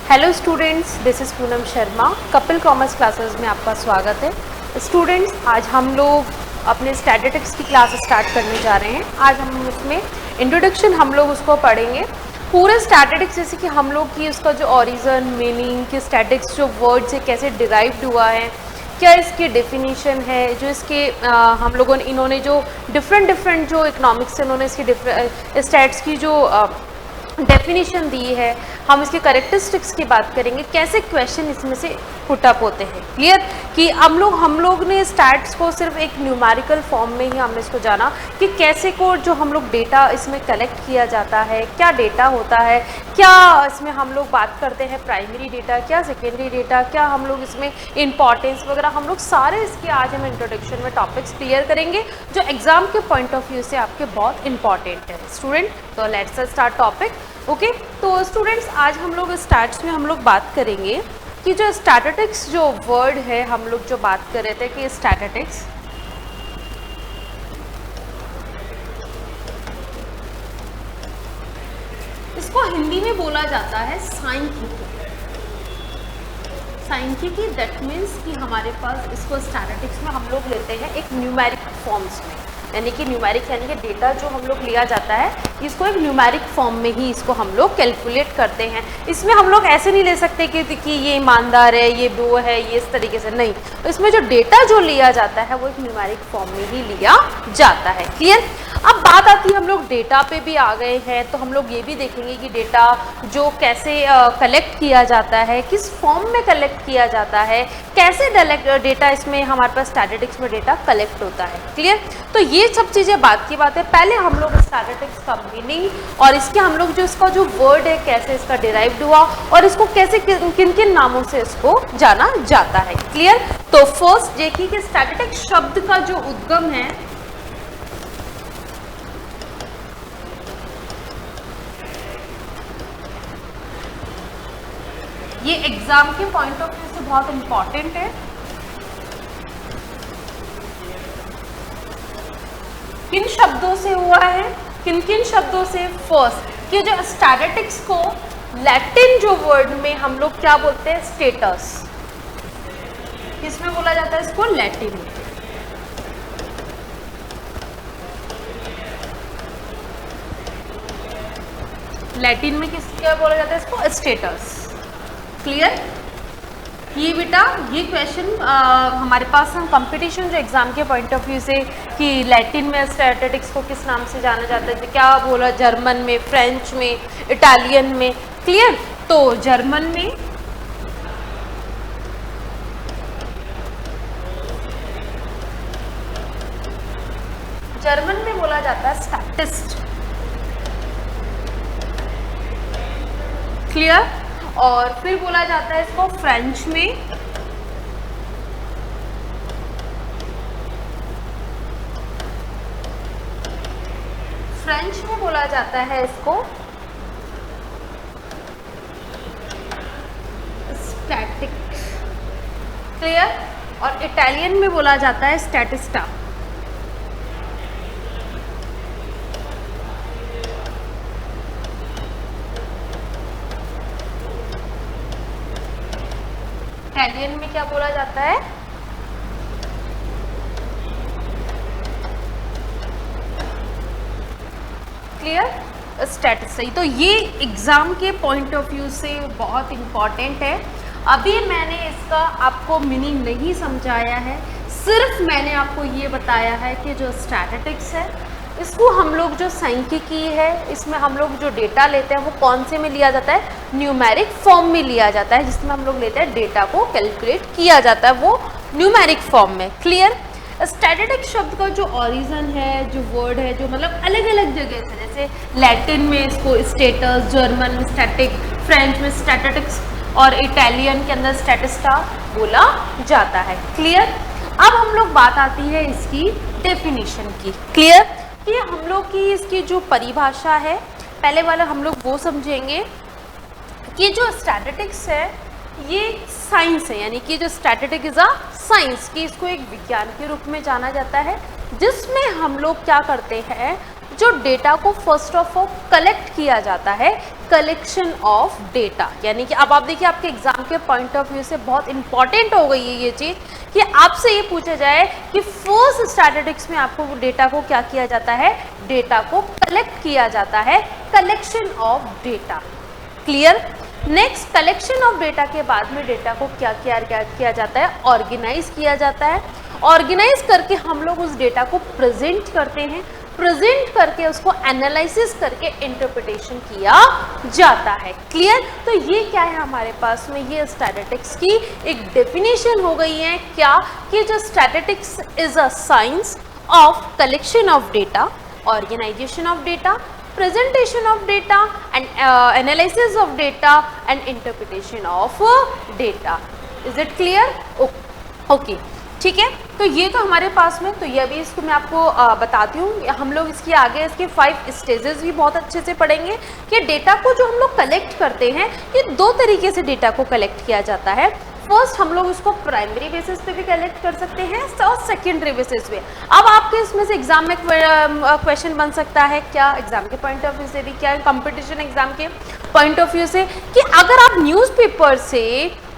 Hello students, this is Poonam Sharma. Kapil commerce classes में आपका स्वागत है। स्टूडेंट्स, आज हम लोग अपने स्टैटिस्टिक्स की क्लास स्टार्ट करने जा रहे हैं। आज हम उसमें इंट्रोडक्शन हम लोग उसको पढ़ेंगे। पूरे स्टैटिस्टिक्स जैसे कि हम लोग की उसका जो ओरिजिन, मीनिंग कि स्टैटिस्टिक्स जो वर्ड से कैसे डिराइव्ड हुआ है, क्या इसकी डेफिनेशन है, जो इसके हम लोगों ने इन्होंने जो डिफरेंट जो इकोनॉमिक्स से इन्होंने इसकी स्टैट्स की जो डेफिनेशन दी है, हम इसके करेक्टरिस्टिक्स की बात करेंगे, कैसे क्वेश्चन इसमें से पुट अप होते हैं। क्लियर कि हम लोग ने स्टैट्स को सिर्फ एक न्यूमेरिकल फॉर्म में ही हमने इसको जाना कि कैसे को जो हम लोग डेटा इसमें कलेक्ट किया जाता है, क्या डेटा होता है, क्या इसमें हम लोग बात करते हैं प्राइमरी डेटा, क्या सेकेंडरी डेटा, क्या हम लोग इसमें इंपॉर्टेंस वगैरह, हम लोग सारे इसके आज हम इंट्रोडक्शन में टॉपिक्स क्लियर करेंगे जो एग्जाम के पॉइंट ऑफ व्यू से आपके बहुत इंपॉर्टेंट है स्टूडेंट। तो लेट्स स्टार्ट टॉपिक। ओके, तो स्टूडेंट्स आज हम लोग स्टैट्स में हम लोग बात करेंगे कि जो स्टैटिस्टिक्स जो वर्ड है, हम लोग जो बात कर रहे थे कि स्टैटिस्टिक्स इसको हिंदी में बोला जाता है सांख्यिकी। सांख्यिकी दैट मीन्स कि हमारे पास इसको स्टैटिस्टिक्स में हम लोग लेते हैं एक न्यूमेरिक फॉर्म्स में, यानी कि न्यूमेरिक यानी कि डेटा जो हम लोग लिया जाता है इसको एक न्यूमेरिक फॉर्म में ही इसको हम लोग कैलकुलेट करते हैं। इसमें हम लोग ऐसे नहीं ले सकते कि ये ईमानदार है, ये वो है, ये इस तरीके से नहीं। तो इसमें जो डेटा जो लिया जाता है वो एक न्यूमेरिक फॉर्म में ही लिया जाता है। क्लियर। अब बात आती है, हम लोग डेटा पे भी आ गए हैं, तो हम लोग ये भी देखेंगे कि डेटा जो कैसे कलेक्ट किया जाता है, किस फॉर्म में कलेक्ट किया जाता है, कैसे डेटा इसमें हमारे पास स्टैटिस्टिक्स में डेटा कलेक्ट होता है। क्लियर। तो ये सब चीज़ें बात की बात है। पहले हम लोग स्टैटिस्टिक्स का मीनिंग और इसके हम लोग जो इसका जो वर्ड है कैसे इसका डिराइव्ड हुआ और इसको कैसे किन किन नामों से इसको जाना जाता है। क्लियर। तो फर्स्ट देखिए कि स्टैटिस्टिक्स शब्द का जो उद्गम है, ये एग्जाम के पॉइंट ऑफ व्यू से बहुत इंपॉर्टेंट है। किन शब्दों से हुआ है, किन किन शब्दों से? फर्स्ट कि जो स्टैटिस्टिक्स को लैटिन जो वर्ड में हम लोग क्या बोलते हैं, स्टेटस, किसमें बोला जाता है इसको? लैटिन में। लैटिन में किस क्या बोला जाता है इसको? स्टेटस। क्लियर। ये बेटा ये क्वेश्चन हमारे पास हम कंपटीशन जो एग्जाम के पॉइंट ऑफ व्यू से कि लैटिन में स्टैटिस्टिक्स को किस नाम से जाना जाता है, क्या बोला, जर्मन में, फ्रेंच में, इटालियन में। क्लियर। तो जर्मन में बोला जाता है स्टैटिस्ट। क्लियर। और फिर बोला जाता है इसको फ्रेंच में बोला जाता है इसको स्टैटिक्स। क्लियर। और इटालियन में बोला जाता है स्टैटिस्टा। इटालियन में क्या बोला जाता है? क्लियर। स्टैटिस्टिक्स। सही। तो ये एग्जाम के पॉइंट ऑफ व्यू से बहुत इंपॉर्टेंट है। अभी मैंने इसका आपको मीनिंग नहीं समझाया है, सिर्फ मैंने आपको ये बताया है कि जो स्टैटिस्टिक्स है इसको हम लोग जो सांख्यिकी है इसमें हम लोग जो डेटा लेते हैं वो कौन से में लिया जाता है? न्यूमेरिक फॉर्म में लिया जाता है, जिसमें हम लोग लेते हैं डेटा को कैलकुलेट किया जाता है वो न्यूमेरिक फॉर्म में। क्लियर। स्टैटिस्टिक्स शब्द का जो ओरिजिन है, जो वर्ड है, जो मतलब अलग अलग जगह से, जैसे लैटिन में इसको स्टेटस, जर्मन में स्टैटिक, फ्रेंच में स्टैटिस्टिक्स और इटालियन के अंदर स्टैटिस्टा बोला जाता है। क्लियर। अब हम लोग बात आती है इसकी डेफिनेशन की। क्लियर। कि हम लोग की इसकी जो परिभाषा है, पहले वाला हम लोग वो समझेंगे कि जो स्टैटिस्टिक्स है ये साइंस है, यानी कि जो स्टैटिस्टिक्स इज अ साइंस, कि इसको एक विज्ञान के रूप में जाना जाता है, जिसमें हम लोग क्या करते हैं, जो डेटा को फर्स्ट ऑफ ऑल कलेक्ट किया जाता है, कलेक्शन ऑफ डेटा। यानी कि अब आप देखिए आपके एग्जाम के पॉइंट ऑफ व्यू से बहुत इंपॉर्टेंट हो गई है ये चीज़ कि आपसे ये पूछा जाए कि फर्स्ट स्टैटिस्टिक्स में आपको डेटा को क्या किया जाता है, डेटा को कलेक्ट किया जाता है, collection of data. Clear. Next, collection of data के बाद में डेटा को क्या किया जाता है, ऑर्गेनाइज किया जाता है। ऑर्गेनाइज करके हम लोग उस डेटा को प्रेजेंट करते हैं, प्रेजेंट करके उसको एनालिसिस करके इंटरप्रिटेशन किया जाता है। क्लियर। तो ये क्या है हमारे पास में, ये स्टैटिस्टिक्स की एक डेफिनेशन हो गई है क्या, कि जो statistics is a science of collection of data, organisation of data, presentation of data and analysis of data and interpretation of data. Is it clear? Okay. ठीक है, तो ये तो हमारे पास में, तो ये अभी इसको मैं आपको बताती हूँ। हम लोग इसके आगे इसके 5 स्टेजेस भी बहुत अच्छे से पढ़ेंगे कि डेटा को जो हम लोग कलेक्ट करते हैं, ये 2 तरीके से डेटा को कलेक्ट किया जाता है। फर्स्ट, हम लोग इसको प्राइमरी बेसिस पे भी कलेक्ट कर सकते हैं और सेकेंडरी बेसिस पे। अब आपके इसमें से एग्जाम में क्वेश्चन बन सकता है क्या, एग्जाम के पॉइंट ऑफ व्यू से भी, क्या कंपटीशन एग्जाम के पॉइंट ऑफ व्यू से, कि अगर आप न्यूज़पेपर से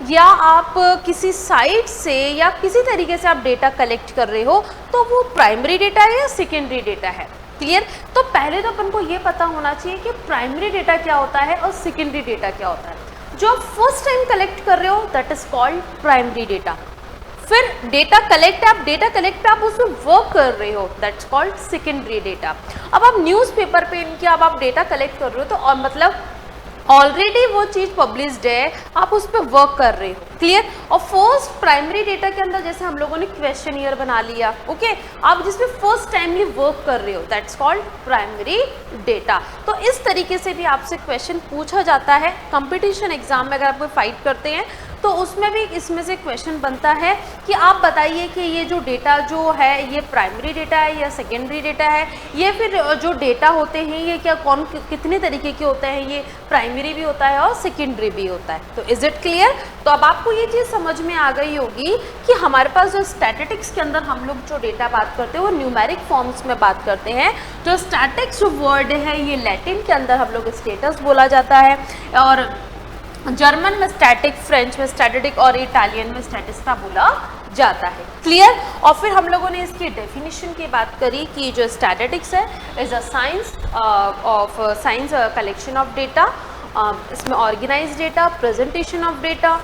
या आप किसी साइट से या किसी तरीके से आप डेटा कलेक्ट कर रहे हो, तो वो प्राइमरी डेटा है या सेकेंडरी डेटा है। क्लियर। तो पहले तो अपन को ये पता होना चाहिए कि प्राइमरी डेटा क्या होता है और सेकेंडरी डेटा क्या होता है। जो आप फर्स्ट टाइम कलेक्ट कर रहे हो that is called primary data. फिर डेटा कलेक्ट पे आप उसमें वर्क कर रहे हो, दैट्स कॉल्ड सेकेंडरी डेटा। अब आप न्यूज़पेपर पे इनके अब आप डेटा कलेक्ट कर रहे हो, तो और मतलब ऑलरेडी वो चीज़ पब्लिश्ड है, आप उस पर वर्क कर रहे हो। क्लियर। और फर्स्ट प्राइमरी डेटा के अंदर जैसे हम लोगों ने क्वेश्चनियर बना लिया, ओके, आप जिसमें फर्स्ट टाइमली वर्क कर रहे हो, दैट्स कॉल्ड प्राइमरी डेटा। तो इस तरीके से भी आपसे क्वेश्चन पूछा जाता है कंपटीशन एग्जाम में। अगर आप कोई फाइट करते हैं तो उसमें भी इसमें से क्वेश्चन बनता है कि आप बताइए कि ये जो डेटा जो है ये प्राइमरी डेटा है या सेकेंडरी डेटा है, ये फिर जो डेटा होते हैं ये क्या कितने तरीके के होते हैं, ये प्राइमरी भी होता है और सेकेंडरी भी होता है। तो इज इट क्लियर। तो अब आपको ये चीज़ समझ में आ गई होगी कि हमारे पास जो स्टैटिस्टिक्स के अंदर हम लोग जो डेटा बात करते हैं वो न्यूमेरिक फॉर्म्स में बात करते हैं। जो स्टैटिक्स वर्ड है ये लैटिन के अंदर हम लोग स्टेटस बोला जाता है, और जर्मन में स्टैटिक, फ्रेंच में स्टैटिस्टिक और इटालियन में स्टैटिस्टा बोला जाता है। क्लियर। और फिर हम लोगों ने इसकी डेफिनेशन की बात करी कि जो स्टैटिस्टिक्स है is a science of collection of data, इसमें organize data, presentation of data,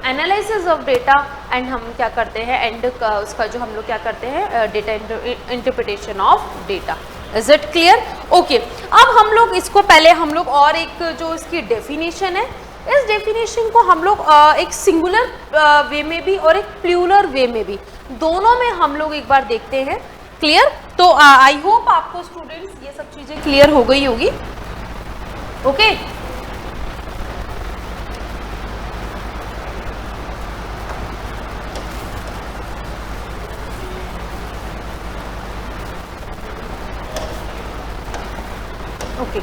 analysis of data and हम क्या करते हैं एंड उसका जो हम लोग क्या करते हैं data interpretation of data. Is it clear. Okay. अब हम लोग इसको पहले हम लोग और एक जो इसकी डेफिनेशन है, इस डेफिनेशन को हम लोग एक सिंगुलर वे में भी और एक प्लूरल वे में भी, दोनों में हम लोग एक बार देखते हैं। क्लियर। तो आई होप आपको स्टूडेंट्स ये सब चीज़ें क्लियर हो गई होगी। ओके। ओके।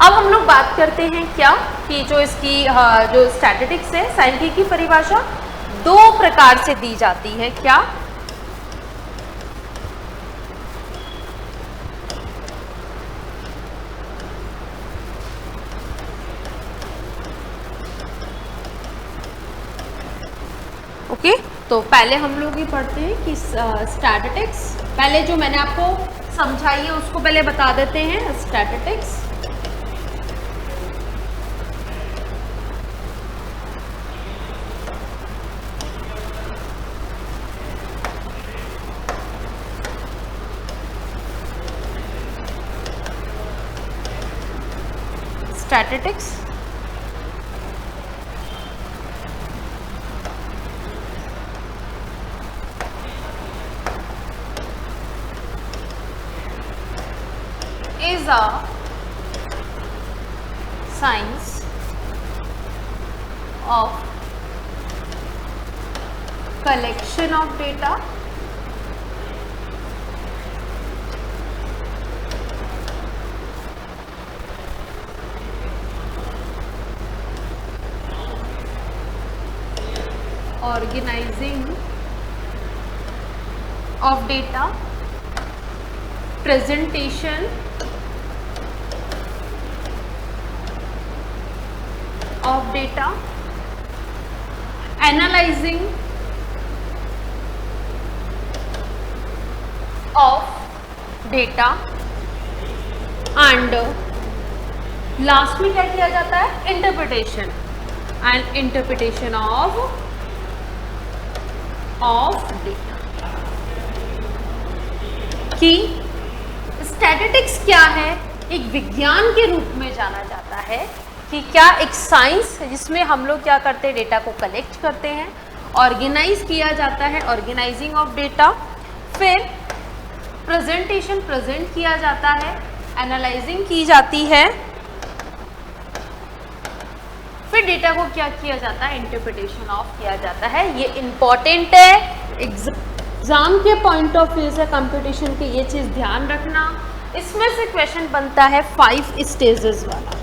अब हम लोग बात करते हैं क्या कि जो इसकी जो स्टैटिस्टिक्स है, साइंटिफिक की परिभाषा 2 प्रकार से दी जाती है। क्या? ओके। तो पहले हम लोग ये पढ़ते हैं कि स्टैटिस्टिक्स, पहले जो मैंने आपको समझाई है उसको पहले बता देते हैं। Statistics statistics is a science of collection of data, organizing of data, presentation of data, analyzing of data and last में क्या किया जाता है, interpretation and interpretation of data. कि स्टैटिस्टिक्स क्या है, एक विज्ञान के रूप में जाना जाता है कि क्या एक साइंस जिसमें हम लोग क्या करते हैं, डेटा को कलेक्ट करते हैं, ऑर्गेनाइज किया जाता है, ऑर्गेनाइजिंग ऑफ डेटा, फिर प्रेजेंटेशन प्रेजेंट किया जाता है, एनालाइजिंग की जाती है, फिर डेटा को क्या किया जाता है, इंटरप्रिटेशन ऑफ किया जाता है। ये इंपॉर्टेंट है, एग्जाम के पॉइंट ऑफ व्यू से, कंपटीशन के, ये चीज़ ध्यान रखना। इसमें से क्वेश्चन बनता है 5 स्टेजेस वाला।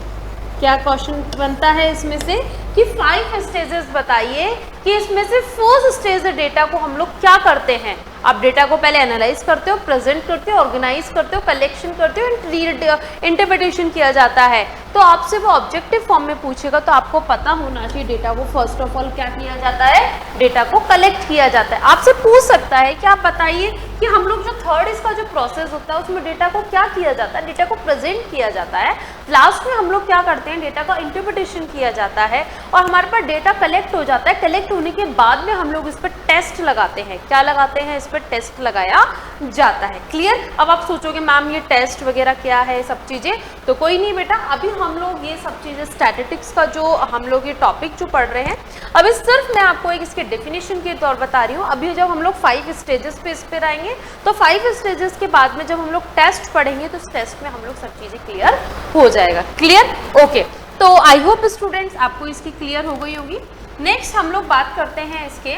क्या क्वेश्चन बनता है इसमें से कि 5 स्टेजेस बताइए कि इसमें से फर्स्ट स्टेज डेटा को हम लोग क्या करते हैं। आप डेटा को पहले एनालाइज करते हो, प्रेजेंट करते हो, ऑर्गेनाइज करते हो, कलेक्शन करते हो, इंटरप्रिटेशन किया जाता है। तो आपसे वो ऑब्जेक्टिव फॉर्म में पूछेगा तो आपको पता होना चाहिए डेटा को फर्स्ट ऑफ ऑल क्या किया जाता है, डेटा को कलेक्ट किया जाता है। आपसे पूछ सकता है कि आप बताइए कि हम लोग जो थर्ड इसका जो प्रोसेस होता है उसमें डेटा को क्या किया जाता है, डेटा को प्रेजेंट किया जाता है, लास्ट में हम लोग क्या करते हैं, डेटा का इंटरप्रिटेशन किया जाता है और हमारे पास डेटा कलेक्ट हो जाता है। कलेक्ट होने के बाद में हम लोग इस पर टेस्ट लगाते हैं। क्या लगाते हैं, इस पर टेस्ट लगाया जाता है। क्लियर। अब आप सोचोगे मैम ये टेस्ट वगैरह क्या है, सब चीज़ें, तो कोई नहीं बेटा, अभी हम लोग ये सब चीज़ें स्टैटिस्टिक्स का जो हम लोग ये टॉपिक जो पढ़ रहे हैं, अभी सिर्फ मैं आपको एक इसके डेफिनेशन के तौर बता रही हूँ। अभी जब हम लोग 5 स्टेजेस पे इस पर आएंगे तो 5 स्टेजेस के बाद में जब हम लोग टेस्ट पढ़ेंगे तो इस टेस्ट में हम लोग सब चीज़ें क्लियर हो जाएगा। Clear, okay. तो आई होप स्टूडेंट्स आपको इसकी क्लियर हो गई होगी। नेक्स्ट हम लोग बात करते हैं इसके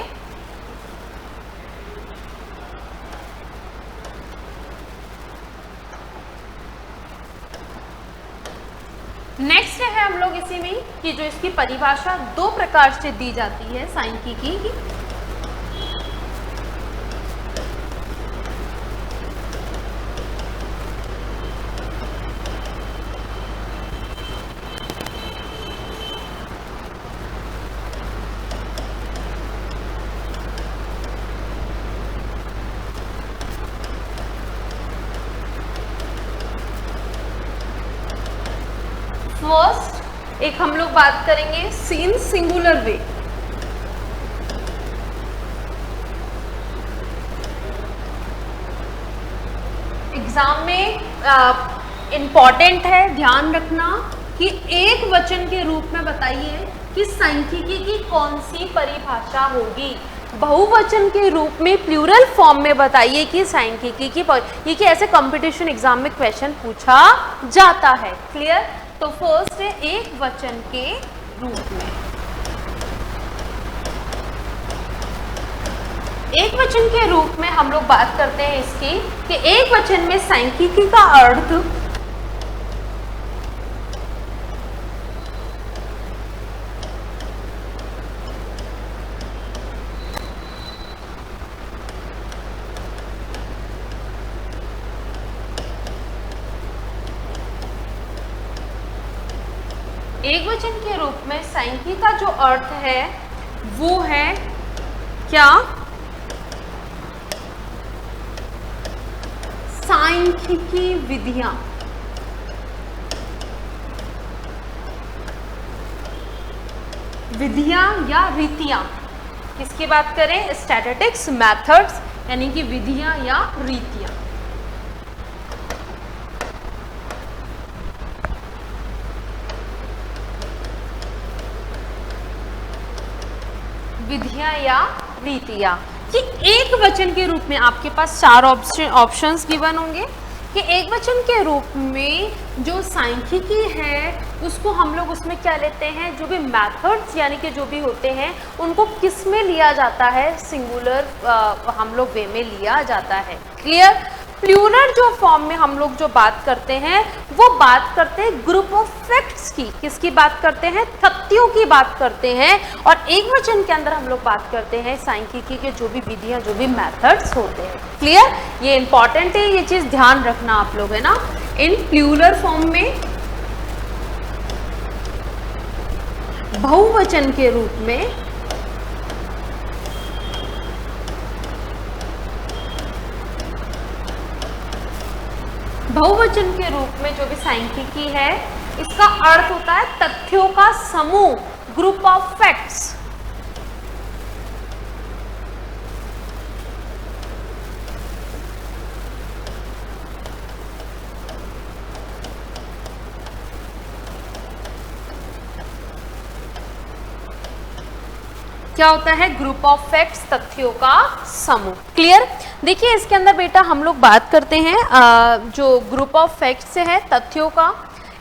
नेक्स्ट है हम लोग इसी में कि जो इसकी परिभाषा 2 प्रकार से दी जाती है सांख्यिकी की। फर्स्ट एक हम लोग बात करेंगे सीन सिंगुलर वे। एग्जाम में इंपॉर्टेंट है, ध्यान रखना कि एक वचन के रूप में बताइए कि सांख्यिकी की कौन सी परिभाषा होगी। बहुवचन के रूप में प्लूरल फॉर्म में बताइए कि सांख्यिकी की ये कि ऐसे कंपटीशन एग्जाम में क्वेश्चन पूछा जाता है। क्लियर। तो फर्स्ट है एक वचन के रूप में। एक वचन के रूप में हम लोग बात करते हैं इसकी कि एक वचन में सांख्यिकी का अर्थ एक वचन के रूप में सांख्यिकी का जो अर्थ है वो है क्या, सांख्यिकी विधियां। विधियां या रीतियां, किसकी बात करें, स्टैटिस्टिक्स मेथड्स, यानी कि विधियां या रीतियां। विधियां या रीतियां कि एक वचन के रूप में आपके पास 4 ऑप्शंस गिवन होंगे कि एक वचन के रूप में जो सांख्यिकी है उसको हम लोग उसमें क्या लेते हैं, जो भी मेथड्स यानी कि जो भी होते हैं उनको किस में लिया जाता है, सिंगुलर हम लोग वे में लिया जाता है। क्लियर। प्लूरल जो फॉर्म में हम लोग जो बात करते हैं वो बात करते हैं ग्रुप ऑफ फैक्ट्स की। किसकी बात करते हैं, तथ्यों की बात करते हैं। और एक वचन के अंदर हम लोग बात करते हैं सांख्यिकी के जो भी विधियां, जो भी मेथड्स होते हैं। क्लियर। ये इंपॉर्टेंट है, ये चीज ध्यान रखना आप लोग, है ना। इन प्लूरल फॉर्म में बहुवचन के रूप में जो भी सांख्यिकी है, इसका अर्थ होता है तथ्यों का समूह, ग्रुप ऑफ फैक्ट्स। क्या होता है? ग्रुप ऑफ फैक्ट्स, तथ्यों का समूह। क्लियर? देखिए इसके अंदर बेटा हम लोग बात करते हैं जो ग्रुप ऑफ फैक्ट्स है, तथ्यों का,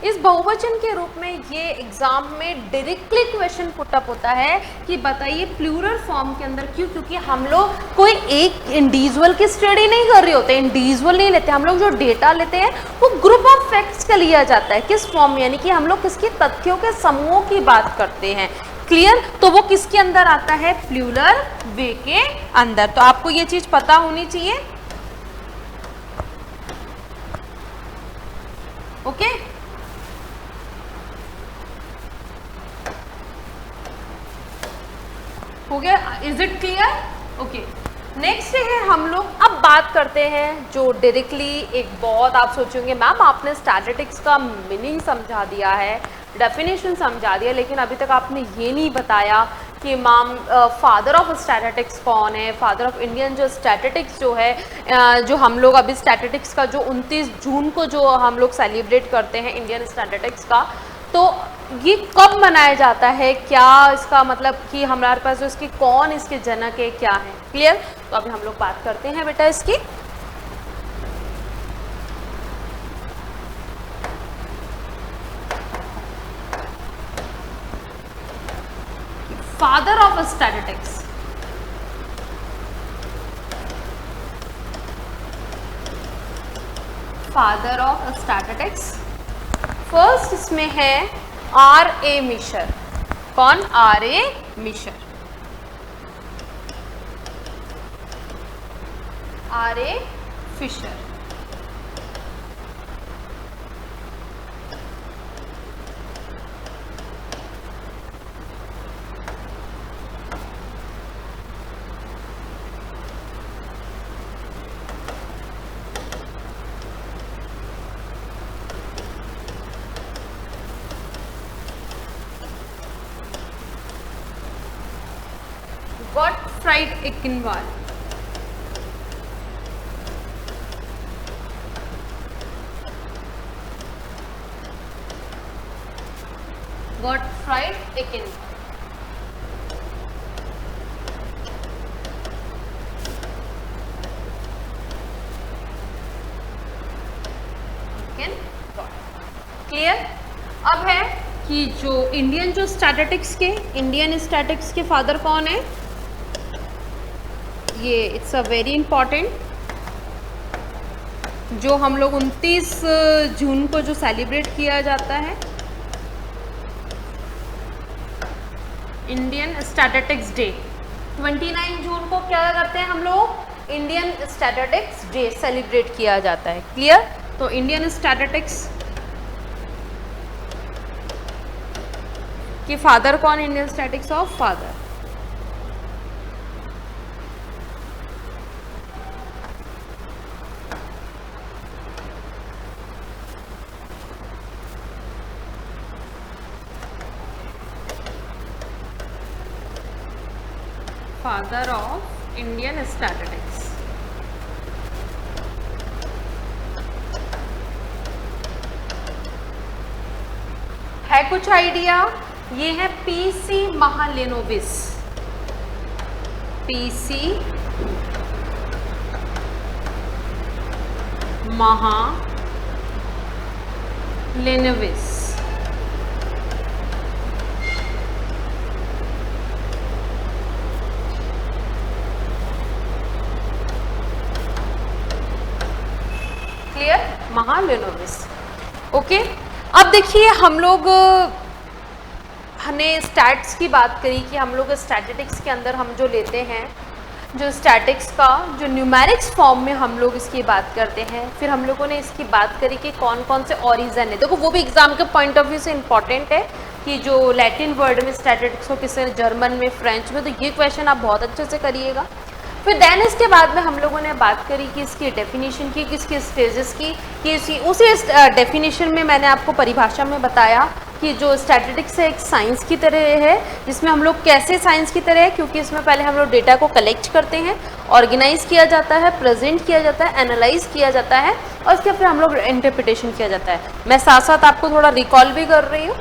इस बहुवचन के रूप में ये एग्जाम में डायरेक्टली क्वेश्चन पुट अप होता है कि बताइए प्लूरल फॉर्म के अंदर क्यों? क्योंकि हम लोग कोई एक इंडिविजुअल की स्टडी नहीं कर रहे होते, इंडिविजुअल नहीं लेते हम लोग, जो डेटा लेते हैं वो ग्रुप ऑफ फैक्ट्स का लिया जाता है। किस फॉर्म में? यानी कि हम लोग किसकी? तथ्यों के समूहों की बात करते हैं। क्लियर? तो वो किसके अंदर आता है? प्लूरल वे के अंदर। तो आपको ये चीज पता होनी चाहिए। ओके? हो गया? Is it clear? Okay, next है हम लोग अब बात करते हैं जो डायरेक्टली एक बहुत आप सोचेंगे मैम आपने स्टैटिस्टिक्स का मीनिंग समझा दिया है, डेफिनेशन समझा दिया, लेकिन अभी तक आपने ये नहीं बताया कि मैम फादर ऑफ स्टैटिस्टिक्स कौन है, फादर ऑफ इंडियन जो स्टैटिस्टिक्स जो है, जो हम लोग अभी स्टैटिस्टिक्स का जो 29 जून को जो हम लोग सेलिब्रेट करते हैं इंडियन स्टैटिस्टिक्स का, तो ये कब मनाया जाता है? क्या इसका मतलब कि हमारे पास जो इसकी कौन इसके जनक है, क्या है? क्लियर? तो अभी हम लोग बात करते हैं बेटा इसकी। Father of statistics, father of statistics first इसमें है R.A. मिशर। कौन? R.A. Fisher. R.A. Fisher. Gottfried Achenwall. Gottfried Achenwall. Clear? अब है कि जो इंडियन जो स्टैटिस्टिक्स के फादर कौन है? ये इट्स अ वेरी इंपॉर्टेंट, जो हम लोग 29 जून को जो सेलिब्रेट किया जाता है इंडियन स्टैटिस्टिक्स डे। 29 जून को क्या करते हैं हम लोग? इंडियन स्टैटिस्टिक्स डे सेलिब्रेट किया जाता है। क्लियर? तो इंडियन स्टैटिस्टिक्स के फादर कौन? Indian statistics of father father of Indian statistics. है कुछ आइडिया? ये है पीसी महालेनोबिस। पीसी महालेनोबिस। क्लियर? महालेनोबिस। ओके, अब देखिए हम लोग हमने स्टैट्स की बात करी कि हम लोग स्टैटिस्टिक्स के अंदर हम जो लेते हैं, जो स्टैटिक्स का जो न्यूमेरिक्स फॉर्म में हम लोग इसकी बात करते हैं। फिर हम लोगों ने इसकी बात करी कि कौन कौन से ऑरिजन है। देखो वो भी एग्जाम के पॉइंट ऑफ व्यू से इम्पॉर्टेंट है, कि जो लैटिन वर्ड में स्टैटिस्टिक्स को किसने, जर्मन में, फ्रेंच में, तो ये क्वेश्चन आप बहुत अच्छे से करिएगा। फिर देन इसके बाद में हम लोगों ने बात करी कि इसकी डेफिनेशन की, किसके स्टेजेस की, कि उसी डेफिनेशन में मैंने आपको परिभाषा में बताया कि जो स्टैटिस्टिक्स है एक साइंस की तरह है, जिसमें हम लोग कैसे साइंस की तरह है, क्योंकि इसमें पहले हम लोग डेटा को कलेक्ट करते हैं, ऑर्गेनाइज किया जाता है, प्रेजेंट किया जाता है, एनालाइज किया जाता है और उसके फिर हम लोग इंटरप्रिटेशन किया जाता है। मैं साथ साथ आपको थोड़ा रिकॉल भी कर रही हूँ।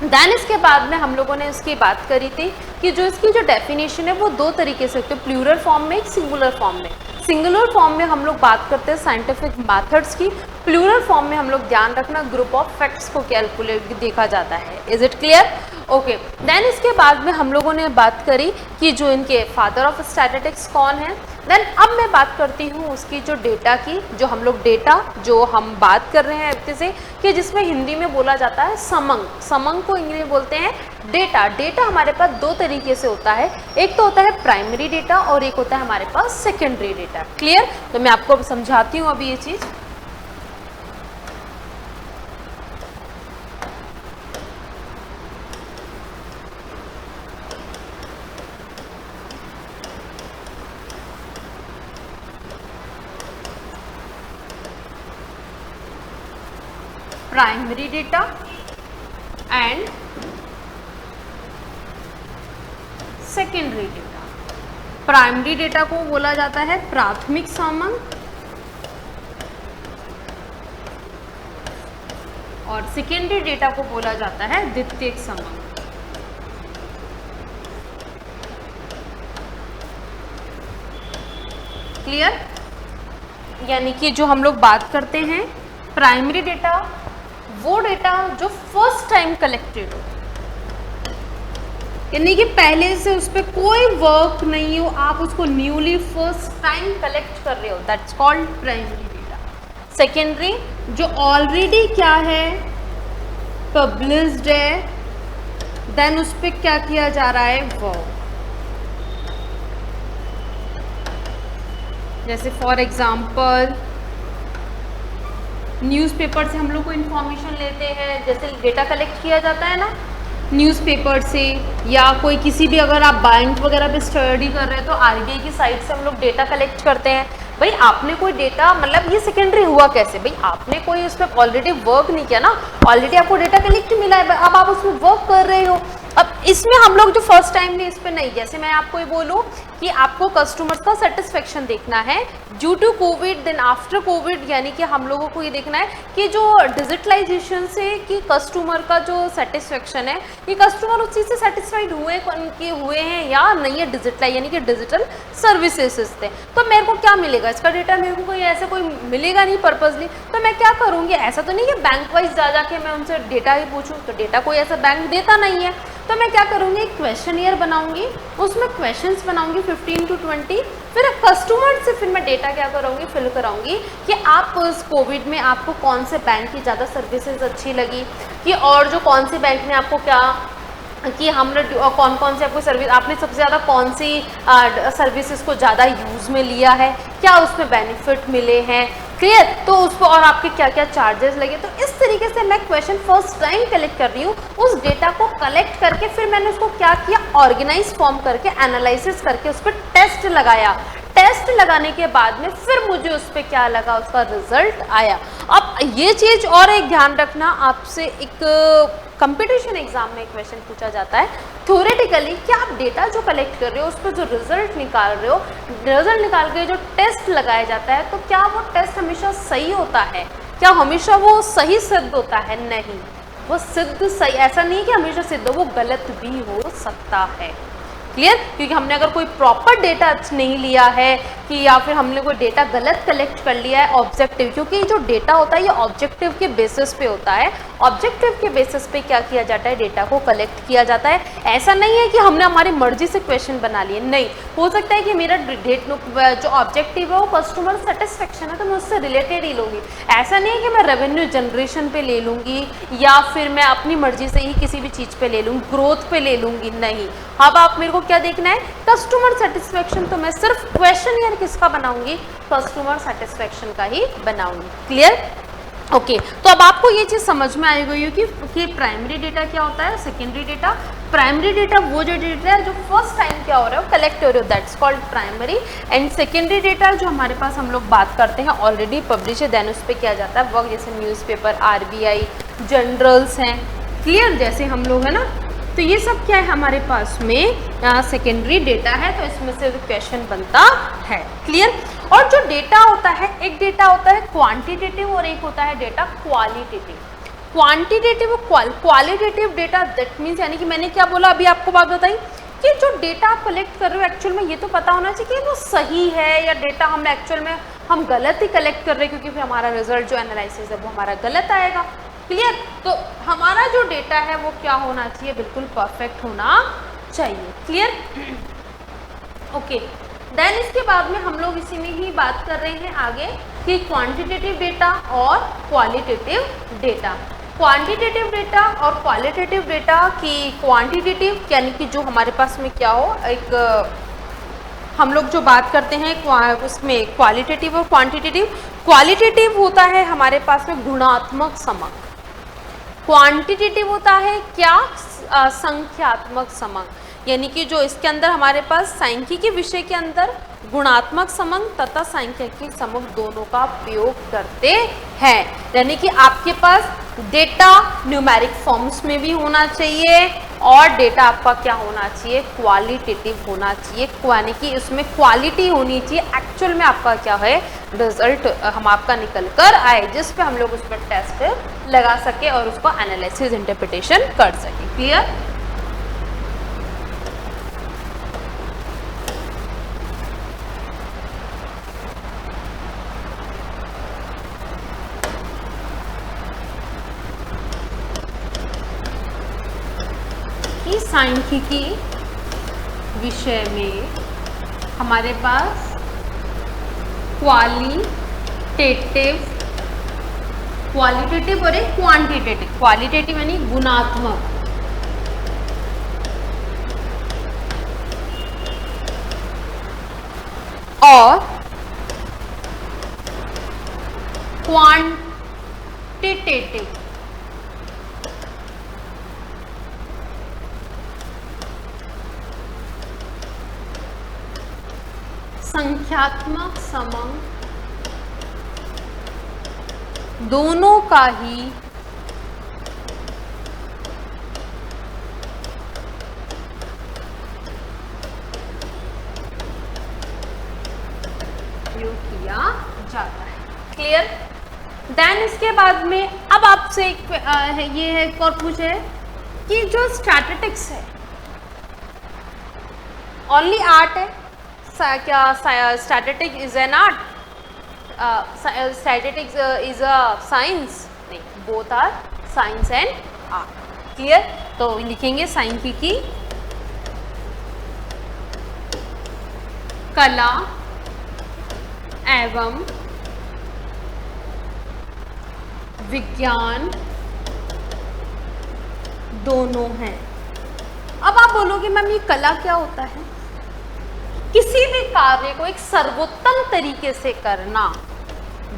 देन इसके बाद में हम लोगों ने इसकी बात करी थी कि जो इसकी जो डेफिनेशन है वो दो तरीके से होती है, प्लूरल फॉर्म में, एक सिंगुलर फॉर्म में। सिंगुलर फॉर्म में हम लोग बात करते हैं साइंटिफिक मेथड्स की, प्लूरल फॉर्म में हम लोग ध्यान रखना ग्रुप ऑफ फैक्ट्स को कैलकुलेट देखा जाता है। Is it clear? Okay. Then इसके बाद में हम लोगों ने बात करी कि जो इनके फादर ऑफ स्टैटिस्टिक्स कौन है। देन अब मैं बात करती हूँ उसकी जो डेटा की, जो हम लोग डेटा जो हम बात कर रहे हैं जैसे कि जिसमें हिंदी में बोला जाता है समंग, समंग को इंग्लिश में बोलते हैं डेटा। डेटा हमारे पास दो तरीके से होता है, एक तो होता है प्राइमरी डेटा और एक होता है हमारे पास सेकेंडरी डेटा। क्लियर? तो मैं आपको समझाती हूँ अभी ये चीज़। Primary data and secondary data. Primary data को बोला जाता है प्राथमिक समंग और सेकेंडरी डेटा को बोला जाता है द्वितीयक समंग। क्लियर? यानी कि जो हम लोग बात करते हैं प्राइमरी डेटा, वो डेटा जो फर्स्ट टाइम कलेक्टेड हो, यानी कि पहले से उस पर कोई वर्क नहीं हो, आप उसको न्यूली फर्स्ट टाइम कलेक्ट कर रहे हो, that's called primary data. Secondary जो ऑलरेडी क्या है, पब्लिश्ड है, देन उस पर क्या किया जा रहा है, वर्क। जैसे फॉर एग्जाम्पल न्यूज़पेपर से हम लोग को इन्फॉर्मेशन लेते हैं, जैसे डेटा कलेक्ट किया जाता है ना न्यूज़पेपर से, या कोई किसी भी अगर आप बैंक वगैरह पे स्टडी कर रहे हैं तो आरबीआई की साइट से हम लोग डेटा कलेक्ट करते हैं। भाई आपने कोई डेटा, मतलब ये सेकेंडरी हुआ कैसे, भाई आपने कोई उस पर ऑलरेडी वर्क नहीं किया ना, ऑलरेडी आपको डेटा कलेक्ट मिला है, अब आप उसमें वर्क कर रहे हो। अब इसमें हम लोग जो फर्स्ट टाइम में इस पर नहीं, जैसे मैं आपको ये बोलूँ कि आपको कस्टमर्स का सेटिस्फेक्शन देखना है due to COVID then after COVID, यानी कि हम लोगों को ये देखना है कि जो डिजिटलाइजेशन से कि कस्टमर का जो सेटिस्फेक्शन है, ये कस्टमर उस चीज़ से सेटिस्फाइड हुए हैं या नहीं है, डिजिटलाइज यानी कि डिजिटल सर्विसेज से। तो मेरे को क्या मिलेगा, इसका डेटा मेरे को कोई ऐसे कोई मिलेगा नहीं पर्पजली, तो मैं क्या करूँगी, ऐसा तो नहीं कि बैंक वाइज जा के मैं उनसे डेटा ही पूछूँ, तो डेटा कोई ऐसा बैंक देता नहीं है। तो मैं क्या करूँगी, एक क्वेश्चनियर बनाऊंगी, उसमें क्वेश्चंस बनाऊंगी 15 to 20, फिर कस्टमर से फिर मैं डेटा क्या करूँगी, फिल कराऊंगी कि आप उस कोविड में आपको कौन से बैंक की ज़्यादा सर्विसेज अच्छी लगी, कि और जो कौन से बैंक ने आपको क्या, कि हमने कौन कौन से आपको सर्विस, आपने सबसे ज़्यादा कौन सी सर्विसेज को ज़्यादा यूज़ में लिया है, क्या उसमें बेनिफिट मिले हैं। क्लियर? तो उसको और आपके क्या क्या चार्जेस लगे। तो इस तरीके से मैं क्वेश्चन फर्स्ट टाइम कलेक्ट कर रही हूँ, उस डेटा को कलेक्ट करके फिर मैंने उसको क्या किया, ऑर्गेनाइज फॉर्म करके एनालिसिस करके उस पर टेस्ट लगाया। टेस्ट लगाने के बाद में फिर मुझे उस पर क्या लगा, उसका रिजल्ट आया। अब ये चीज़ और एक ध्यान रखना, आपसे एक कंपटीशन एग्जाम में क्वेश्चन पूछा जाता है थ्योरेटिकली कि आप डेटा जो कलेक्ट कर रहे हो उस पर जो रिजल्ट निकाल रहे हो, रिजल्ट निकाल के जो टेस्ट लगाया जाता है, तो क्या वो टेस्ट हमेशा सही होता है, क्या हमेशा वो सही सिद्ध होता है? नहीं, वो सिद्ध सही ऐसा नहीं कि हमेशा सिद्ध हो, वो गलत भी हो सकता है। क्लियर? क्योंकि हमने अगर कोई प्रॉपर डेटा नहीं लिया है कि या फिर हमने कोई डेटा गलत कलेक्ट कर लिया है ऑब्जेक्टिव, क्योंकि जो डेटा होता है ये ऑब्जेक्टिव के बेसिस पे होता है, ऑब्जेक्टिव के बेसिस पे क्या किया जाता है, डेटा को कलेक्ट किया जाता है। ऐसा नहीं है कि हमने हमारी मर्जी से क्वेश्चन बना लिए, नहीं, हो सकता है कि मेरा डेट जो ऑब्जेक्टिव है वो कस्टमर सेटिस्फेक्शन है तो मैं उससे रिलेटेड ही लूँगी। ऐसा नहीं है कि मैं रेवेन्यू जनरेशन पे ले लूँगी या फिर मैं अपनी मर्जी से ही किसी भी चीज़ पे ले लूँगी, ग्रोथ पे ले लूँगी, नहीं। अब आप मेरे को क्या देखना है, कस्टमर सेटिस्फेक्शन, तो मैं सिर्फ क्वेश्चन किसका बनाऊंगी, कस्टमर सेटिस्फेक्शन का ही बनाऊंगी। क्लियर? ओके तो अब आपको ये चीज़ समझ में आई गई हो कि प्राइमरी डेटा क्या होता है, सेकेंडरी डेटा। प्राइमरी डेटा वो जो डेटा है जो फर्स्ट टाइम क्या हो रहा है, कलेक्ट हो रहा है, that's called primary. And secondary data जो हमारे पास हम लोग बात करते हैं ऑलरेडी पब्लिश है, देन उस पर किया जाता है वर्क, जैसे न्यूज़पेपर, RBI, जर्नल्स हैं, क्लियर, जैसे हम लोग है ना। तो ये सब क्या है हमारे पास में सेकेंडरी डेटा है, तो इसमें से क्वेश्चन बनता है, क्लियर। और जो डेटा होता है, एक डेटा होता है क्वांटिटेटिव और एक होता है डेटा क्वालिटेटिव। क्वांटिटेटिव और क्वालिटेटिव डेटा, दैट मीन्स यानी कि मैंने क्या बोला अभी आपको बात बताई कि जो डेटा आप कलेक्ट कर रहे हो एक्चुअल में ये तो पता होना चाहिए कि वो सही है या डेटा हम एक्चुअल में हम गलत ही कलेक्ट कर रहे हैं, क्योंकि फिर हमारा रिजल्ट जो एनालिसिस है वो हमारा गलत आएगा, क्लियर। तो हमारा जो डेटा है वो क्या होना चाहिए, बिल्कुल परफेक्ट होना चाहिए, क्लियर। ओके देन इसके बाद में हम लोग इसी में ही बात कर रहे हैं आगे कि क्वांटिटेटिव डेटा और क्वालिटेटिव डेटा। क्वांटिटेटिव डेटा और क्वालिटेटिव डेटा की क्वांटिटेटिव यानी कि जो हमारे पास में क्या हो, एक हम लोग जो बात करते हैं उसमें क्वालिटेटिव और क्वांटिटेटिव। क्वालिटेटिव होता है हमारे पास में गुणात्मक समक, क्वांटिटेटिव होता है क्या, संख्यात्मक समक, यानी कि जो इसके अंदर हमारे पास सांख्यिकी विषय के अंदर गुणात्मक समक तथा सांख्यिकी समक दोनों का प्रयोग करते हैं। यानी कि आपके पास डेटा न्यूमेरिक फॉर्म्स में भी होना चाहिए और डेटा आपका क्या होना चाहिए, क्वालिटेटिव होना चाहिए, यानी कि उसमें क्वालिटी होनी चाहिए, एक्चुअल में आपका क्या है रिजल्ट हम आपका निकल कर आए, जिस पे हम लोग उस पर टेस्ट लगा सके और उसको एनालिसिस इंटरप्रिटेशन कर सके, क्लियर। सांख्यिकी विषय में हमारे पास क्वालिटेटिव और एक क्वांटिटेटिव। क्वालिटेटिव यानी गुणात्मक, और क्वांटिटेटिव संख्यात्मक समक, दोनों का ही प्रयोग किया जाता है, क्लियर। देन इसके बाद में अब आपसे एक ये है और पूछे कि जो स्टैटिस्टिक्स है ओनली आर्ट है क्या, statistics is an art, statistics is a science, नहीं, both are science and art, clear. तो लिखेंगे सांख्यिकी कला एवं विज्ञान दोनों हैं। अब आप बोलोगे मैम ये कला क्या होता है, किसी भी कार्य को एक सर्वोत्तम तरीके से करना,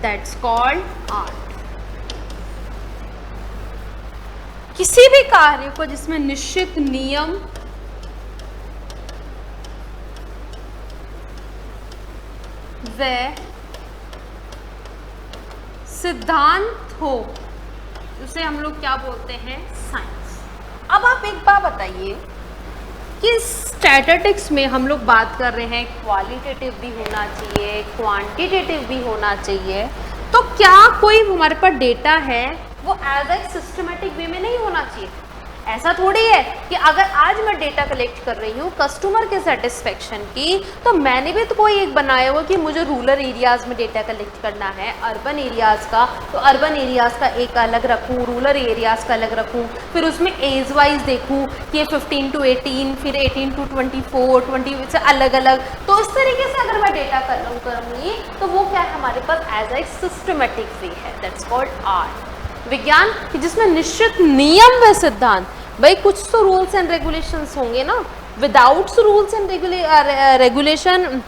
दैट्स कॉल्ड आर्ट। किसी भी कार्य को जिसमें निश्चित नियम व सिद्धांत हो उसे हम लोग क्या बोलते हैं, साइंस। अब आप एक बात बताइए कि स्टैटिस्टिक्स में हम लोग बात कर रहे हैं क्वालिटेटिव भी होना चाहिए, क्वांटिटेटिव भी होना चाहिए, तो क्या कोई हमारे पास डेटा है वो एज ए सिस्टमेटिक वे में नहीं होना चाहिए। ऐसा थोड़ी है कि अगर आज मैं डेटा कलेक्ट कर रही हूँ कस्टमर के सेटिस्फेक्शन की, तो मैंने भी तो कोई एक बनाया हुआ कि मुझे रूरल एरियाज़ में डेटा कलेक्ट करना है, अर्बन एरियाज़ का, तो अर्बन एरियाज़ का एक अलग रखूँ, रूरल एरियाज़ का अलग रखूँ, फिर उसमें एज वाइज देखूँ कि ये 15 to 18, फिर 18 to 24, 20 से अलग अलग। तो इस तरीके से अगर मैं डेटा करूँगी तो वो क्या है हमारे पास एज ए सिस्टमेटिक वे है, दैट्स कॉल्ड आर्ट। विज्ञान कि जिसमें निश्चित नियम व सिद्धांत, भाई कुछ तो रूल्स एंड रेगुलेशंस होंगे ना, without rules and regulation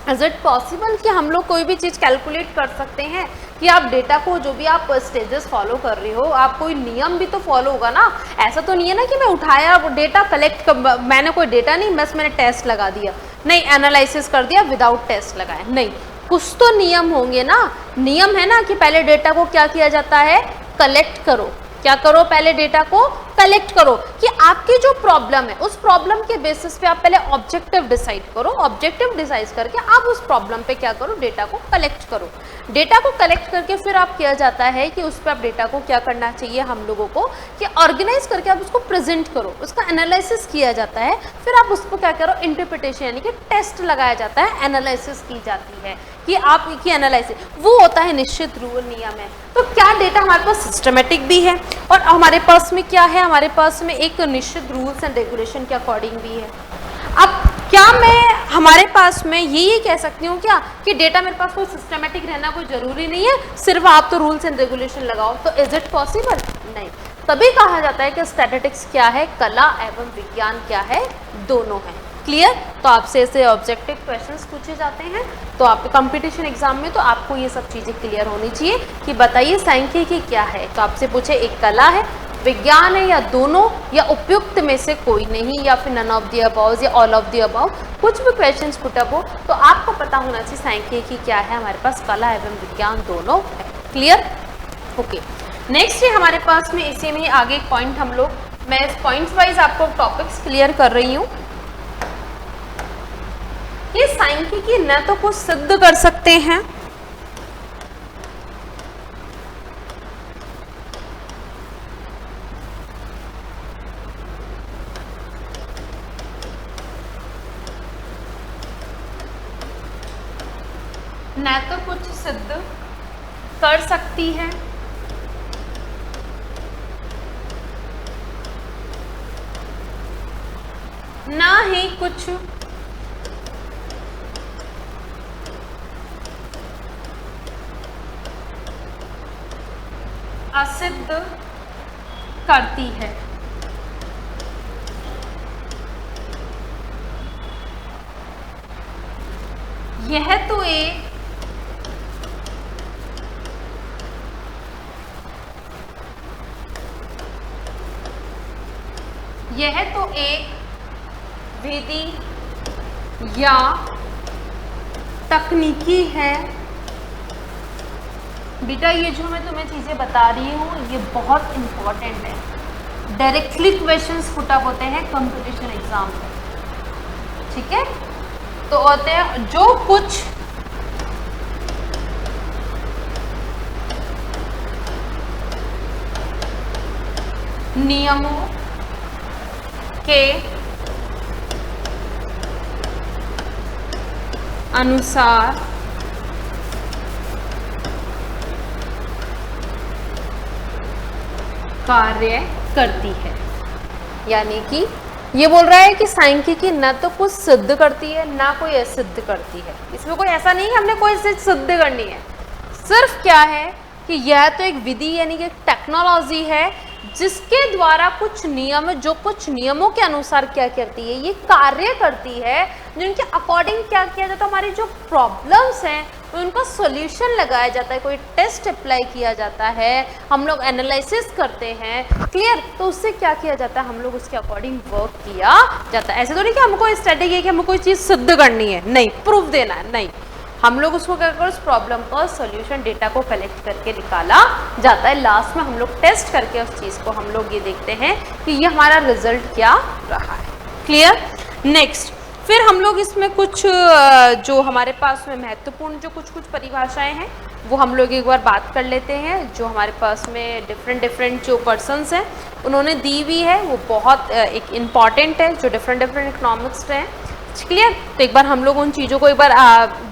is it possible कि हम लोग कोई भी चीज़ कैलकुलेट कर सकते हैं कि आप डेटा को जो भी आप स्टेजेस फॉलो कर रहे हो आप कोई नियम भी तो फॉलो होगा ना। ऐसा तो नहीं है ना कि मैं उठाया वो डेटा कलेक्ट मैंने कोई डेटा नहीं, बस मैंने टेस्ट लगा दिया, नहीं एनालिसिस कर दिया विदाउट टेस्ट लगाया, नहीं, कुछ तो नियम होंगे ना। नियम है ना कि पहले डेटा को क्या किया जाता है, कलेक्ट करो। क्या करो, पहले डेटा को कलेक्ट करो कि आपकी जो प्रॉब्लम है उस प्रॉब्लम के बेसिस पे आप पहले ऑब्जेक्टिव डिसाइड करो। ऑब्जेक्टिव डिसाइड करके आप उस प्रॉब्लम पे क्या करो, डेटा को कलेक्ट करो। डेटा को कलेक्ट करके फिर आप किया जाता है कि उस पर आप डेटा को क्या करना चाहिए हम लोगों को कि ऑर्गेनाइज करके आप उसको प्रेजेंट करो, उसका एनालिसिस किया जाता है, फिर आप उसको क्या करो, इंटरप्रिटेशन यानी कि टेस्ट लगाया जाता है, एनालिसिस की जाती है कि आप की एनालिसिस वो होता है निश्चित रूल नियम है। तो क्या डेटा हमारे पास सिस्टमेटिक भी है और हमारे पास में क्या है, हमारे पास में एक निश्चित रूल्स एंड रेगुलेशन के अकॉर्डिंग भी है। अब क्या मैं हमारे पास में यही कह सकती हूँ क्या कि डेटा मेरे पास कोई सिस्टमेटिक रहना कोई जरूरी नहीं है, सिर्फ आप तो रूल्स एंड रेगुलेशन लगाओ, तो इज इट पॉसिबल? नहीं। तभी कहा जाता है कि स्टैटिस्टिक्स क्या है, कला एवं विज्ञान क्या है, दोनों है। क्लियर? तो आपसे ऐसे ऑब्जेक्टिव क्वेश्चंस पूछे जाते हैं तो आपके कंपटीशन एग्जाम में तो आपको ये सब चीज़ें क्लियर होनी चाहिए कि बताइए सांख्यिकी क्या है। तो आपसे पूछे एक कला है, विज्ञान है, या दोनों, या उपयुक्त में से कोई नहीं, या फिर नन ऑफ द अबव या ऑल ऑफ द अबव, कुछ भी क्वेश्चंस पुट अप हो तो आपको पता होना चाहिए सांख्यिकी क्या है, हमारे पास कला एवं विज्ञान दोनों है। क्लियर? ओके, नेक्स्ट है हमारे पास में इसी में आगे एक पॉइंट हम लोग, मैं पॉइंट्स वाइज आपको टॉपिक्स क्लियर कर रही हूँ। ये सांख्यिकी न तो कुछ सिद्ध कर सकते हैं न तो कुछ सिद्ध कर सकती है, ना ही कुछ असिद्ध करती है। यह तो एक विधि या तकनीकी है। बेटा ये जो मैं तुम्हें चीज़ें बता रही हूँ ये बहुत इंपॉर्टेंट है, डायरेक्टली क्वेश्चंस पुट अप होते हैं कंपटीशन एग्जाम में, ठीक है? तो होते हैं जो कुछ नियमों के अनुसार कार्य करती है। यानी कि ये बोल रहा है कि सांख्यिकी न तो कुछ सिद्ध करती है ना कोई असिद्ध करती है। इसमें कोई ऐसा नहीं है हमने कोई चीज सिद्ध करनी है, सिर्फ क्या है कि यह तो एक विधि यानी कि टेक्नोलॉजी है जिसके द्वारा कुछ नियम, जो कुछ नियमों के अनुसार क्या करती है, ये कार्य करती है, जिनके अकॉर्डिंग क्या किया जाता है, हमारी जो प्रॉब्लम्स हैं उनका सॉल्यूशन लगाया जाता है, कोई टेस्ट अप्लाई किया जाता है, हम लोग एनालिसिस करते हैं। क्लियर? तो उससे क्या किया जाता है, हम लोग उसके अकॉर्डिंग वर्क किया जाता है। ऐसे तो नहीं कि हमको स्ट्रेटेजी है कि हमको कोई चीज़ सिद्ध करनी है, नहीं, प्रूफ देना है, नहीं, हम लोग उसको क्या करते हैं, उस प्रॉब्लम का सॉल्यूशन डेटा को कलेक्ट करके निकाला जाता है। लास्ट में हम लोग टेस्ट करके उस चीज़ को हम लोग ये देखते हैं कि ये हमारा रिजल्ट क्या रहा है। क्लियर? नेक्स्ट फिर हम लोग इसमें कुछ जो हमारे पास में महत्वपूर्ण जो कुछ परिभाषाएं हैं वो हम लोग एक बार बात कर लेते हैं। जो हमारे पास में डिफरेंट जो पर्सन्स हैं उन्होंने दी हुई है वो बहुत एक इम्पॉर्टेंट है, जो डिफरेंट इकोनॉमिक्स हैं। क्लियर? तो एक बार हम लोग उन चीज़ों को एक बार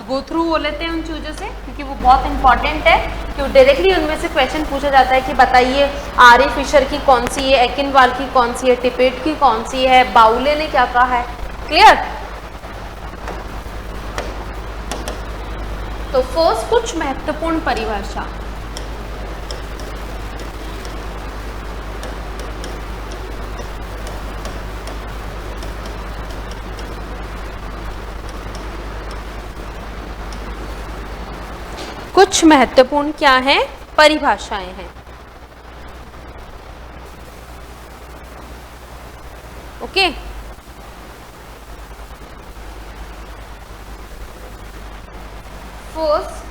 गो थ्रू हो लेते हैं उन चीज़ों से, क्योंकि वो बहुत इंपॉर्टेंट है, क्योंकि डायरेक्टली उनमें से क्वेश्चन पूछा जाता है कि बताइए आर फिशर की कौन सी है, एकिनवाल की कौन सी है, टिपेट की कौन सी है, बाउले ने क्या कहा है। क्लियर? तो फर्स्ट कुछ महत्वपूर्ण परिभाषा, कुछ महत्वपूर्ण क्या हैं, परिभाषाएं हैं। Okay, first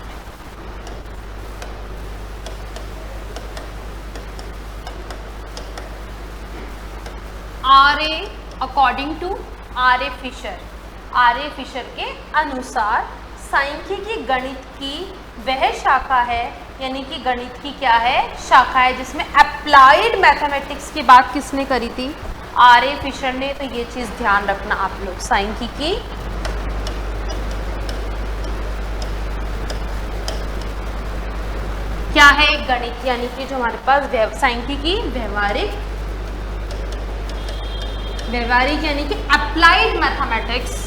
R A according to R A Fisher के अनुसार सांख्यिकी गणित की वह शाखा है, यानी कि गणित की क्या है, शाखा है जिसमें अप्लाइड मैथमेटिक्स की बात किसने करी थी, आरए फिशर ने। तो ये चीज ध्यान रखना आप लोग, सांख्यिकी क्या है, गणित यानी कि जो हमारे पास सांख्यिकी व्यवहारिक यानी कि अप्लाइड मैथमेटिक्स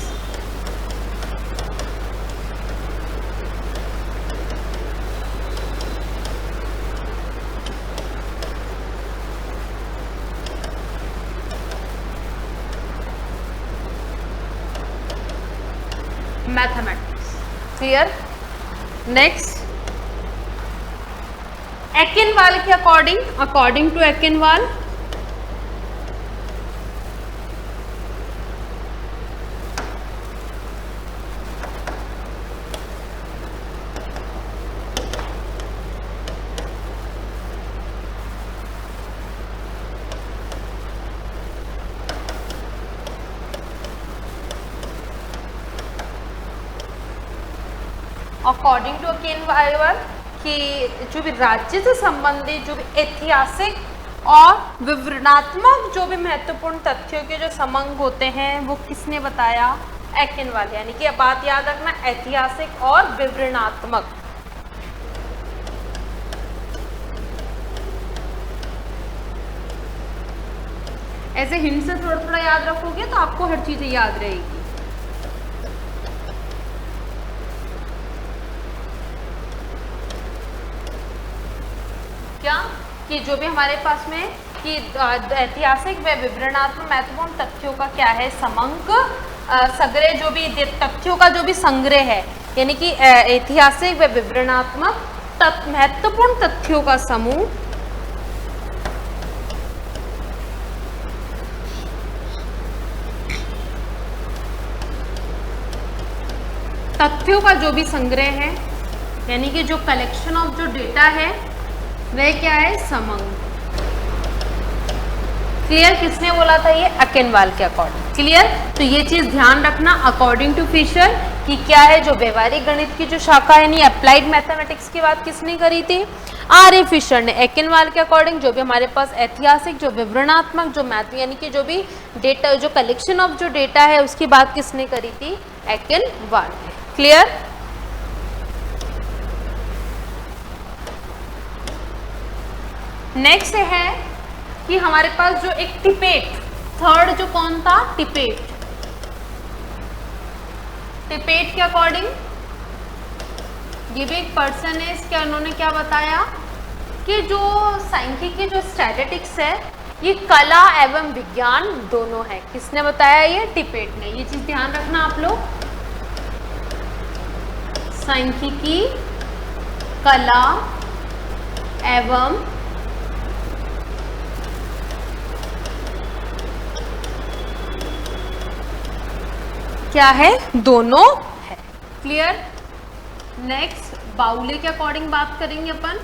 क्लियर। नेक्स्ट एकेनवाल के अकॉर्डिंग टू एकेनवाल कि जो भी राज्य से संबंधित जो भी ऐतिहासिक और विवरणात्मक जो भी महत्वपूर्ण तथ्यों के जो समंग होते हैं वो किसने बताया, एकेनवाल। यानी कि अब बात याद रखना, ऐतिहासिक और विवरणात्मक। ऐसे हिंट से थोड़ा थोड़ा याद रखोगे तो आपको हर चीजें याद रहेगी। क्या कि जो भी हमारे पास में कि ऐतिहासिक व विवरणात्मक महत्वपूर्ण तथ्यों का क्या है, समंक संग्रह, जो भी तथ्यों का जो भी संग्रह है, यानी कि ऐतिहासिक व विवरणात्मक महत्वपूर्ण तथ्यों का समूह तथ्यों का जो भी संग्रह है, यानी कि जो कलेक्शन ऑफ जो डेटा है वह क्या है, समंग। क्लियर, किसने बोला था ये, एकेनवाल के अकॉर्डिंग। क्लियर, तो ये चीज ध्यान रखना, अकॉर्डिंग टू फिशर कि क्या है, जो व्यवहारिक गणित की जो शाखा यानी अप्लाइड मैथमेटिक्स की बात किसने करी थी, आरए फिशर ने। एकेनवाल के अकॉर्डिंग जो भी हमारे पास ऐतिहासिक जो विवरणात्मक जो मैथ यानी कि जो भी डेटा जो कलेक्शन ऑफ जो डेटा है उसकी बात किसने करी थी, एकेनवाल ने। क्लियर। नेक्स्ट है कि हमारे पास जो एक टिपेट, थर्ड जो कौन था, टिपेट के अकॉर्डिंग ये भी एक पर्सन है, इसके उन्होंने क्या बताया कि जो सांख्यिकी जो स्टैटिस्टिक्स है ये कला एवं विज्ञान दोनों है। किसने बताया, ये टिपेट ने। ये चीज ध्यान रखना आप लोग, सांख्यिकी कला एवं क्या है, दोनों है। क्लियर। नेक्स्ट बाउले के अकॉर्डिंग बात करेंगे अपन,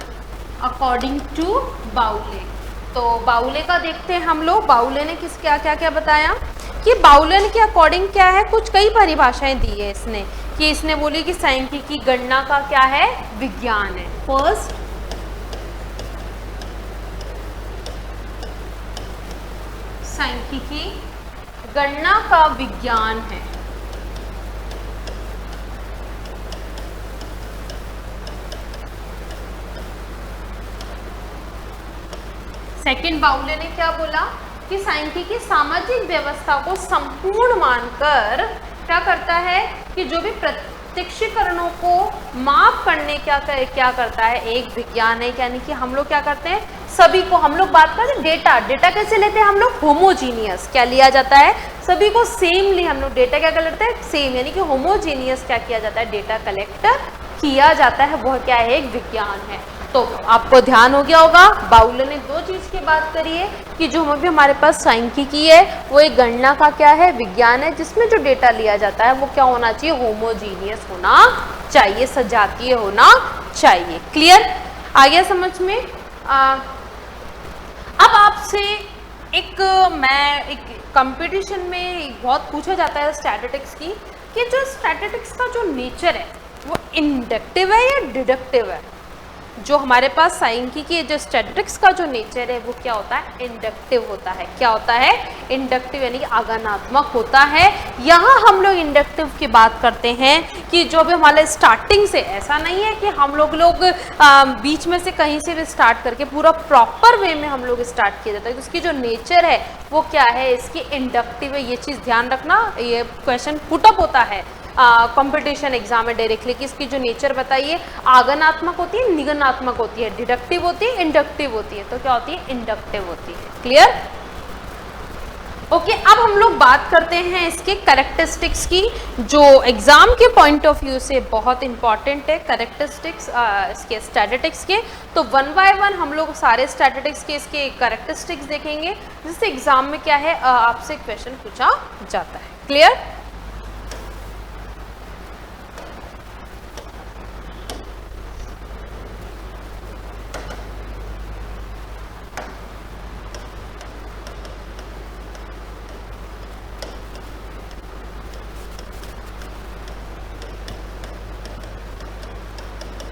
अकॉर्डिंग टू बाउले। तो बाउले का देखते हैं हम लोग, बाउले ने किस क्या क्या क्या बताया कि बाउले के अकॉर्डिंग क्या है, कुछ कई परिभाषाएं दी है इसने, कि इसने बोली कि सांख्यिकी गणना का क्या है, विज्ञान है। फर्स्ट सांख्यिकी गणना का विज्ञान है। सेकंड बाउले ने क्या बोला कि सांख्यिकी सामाजिक व्यवस्था को संपूर्ण मानकर क्या करता है कि जो भी प्रत्यक्षीकरणों को माप करने क्या करता है, एक विज्ञान है। यानी कि हम लोग क्या करते हैं, सभी को हम लोग बात करते हैं डेटा कैसे लेते हैं हम लोग, होमोजीनियस क्या लिया जाता है, सभी को सेमली हम लोग डेटा क्या कर लेते हैं, सेम, यानी कि होमोजीनियस क्या किया जाता है, डेटा कलेक्ट किया जाता है वह क्या है, एक विज्ञान है। तो आपको ध्यान हो गया होगा, बाउल ने दो चीज की बात करी है कि जो भी हमारे पास सांख्यिकी है वो एक गणना का क्या है, विज्ञान है, जिसमें जो डेटा लिया जाता है वो क्या होना चाहिए, होमोजीनियस होना चाहिए, सजातीय होना चाहिए। क्लियर, आ गया समझ में? अब आपसे एक कंपटीशन में बहुत पूछा जाता है स्टैटिस्टिक्स की कि जो स्टैटिस्टिक्स का जो नेचर है वो इंडक्टिव है या डिडक्टिव है। जो हमारे पास सांख्यिकी जो स्टैटिस्टिक्स का जो नेचर है वो क्या होता है, इंडक्टिव होता है। क्या होता है, इंडक्टिव, यानी कि आगमनात्मक होता है। यहाँ हम लोग इंडक्टिव की बात करते हैं कि जो भी हमारे स्टार्टिंग से, ऐसा नहीं है कि हम लोग बीच में से कहीं से भी स्टार्ट करके पूरा प्रॉपर वे में हम लोग स्टार्ट किया जाता है, तो उसकी जो नेचर है वो क्या है, इसकी इंडक्टिव है। ये चीज़ ध्यान रखना, ये क्वेश्चन पुटअप होता है कंपटीशन एग्जाम में डायरेक्टली कि इसकी जो नेचर बताइए, आगमनात्मक होती है, निगमनात्मक होती है, डिडक्टिव होती है, इंडक्टिव होती है। तो क्या होती है, इंडक्टिव होती है। Clear, okay. अब हम लोग बात करते हैं इसके कैरेक्टरिस्टिक्स की, जो एग्जाम के पॉइंट ऑफ व्यू से बहुत इंपॉर्टेंट है। कैरेक्टरिस्टिक्स इसके स्टैटिस्टिक्स के, तो वन बाय वन हम लोग सारे स्टैटिस्टिक्स के इसके कैरेक्टरिस्टिक्स देखेंगे, जिससे एग्जाम में क्या है, आपसे क्वेश्चन पूछा जाता है। Clear,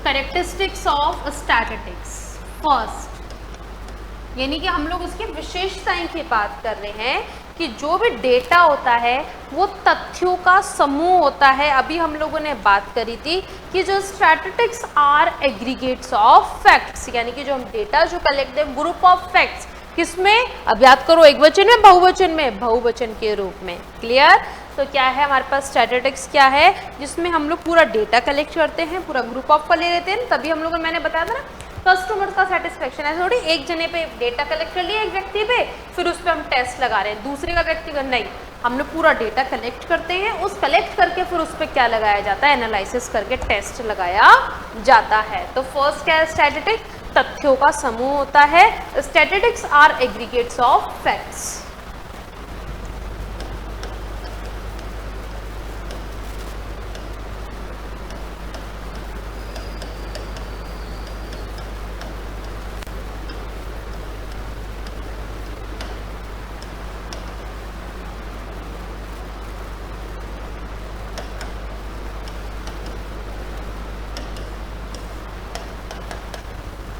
characteristics of statistics first, यानी कि हम लोग उसकी विशेषताएं की बात कर रहे हैं कि जो भी डेटा होता है वो तथ्यों का समूह होता है। अभी हम लोगों ने बात करी थी कि जो statistics are aggregates of facts, यानी कि जो हम डेटा जो कलेक्ट है ग्रुप ऑफ फैक्ट्स, किसमें, अब याद करो, एक वचन में, बहुवचन में, बहुवचन के रूप में। क्लियर, तो क्या है हमारे पास स्टैटिस्टिक्स क्या है, जिसमें हम लोग पूरा डेटा कलेक्ट करते हैं, पूरा ग्रुप ऑफ का ले लेते हैं। तभी हम लोग, मैंने बताया था ना, कस्टमर का सेटिस्फेक्शन है, थोड़ी एक जने पे डेटा कलेक्ट कर लिया एक व्यक्ति पे, फिर उस पर हम टेस्ट लगा रहे हैं, दूसरे का व्यक्ति का नहीं, हम लोग पूरा डेटा कलेक्ट करते हैं, उस कलेक्ट करके फिर उस पर क्या लगाया जाता है, एनालिसिस करके टेस्ट लगाया जाता है। तो फर्स्ट क्या है, स्टैटिस्टिक्स तथ्यों का समूह होता है। Statistics are aggregates of facts.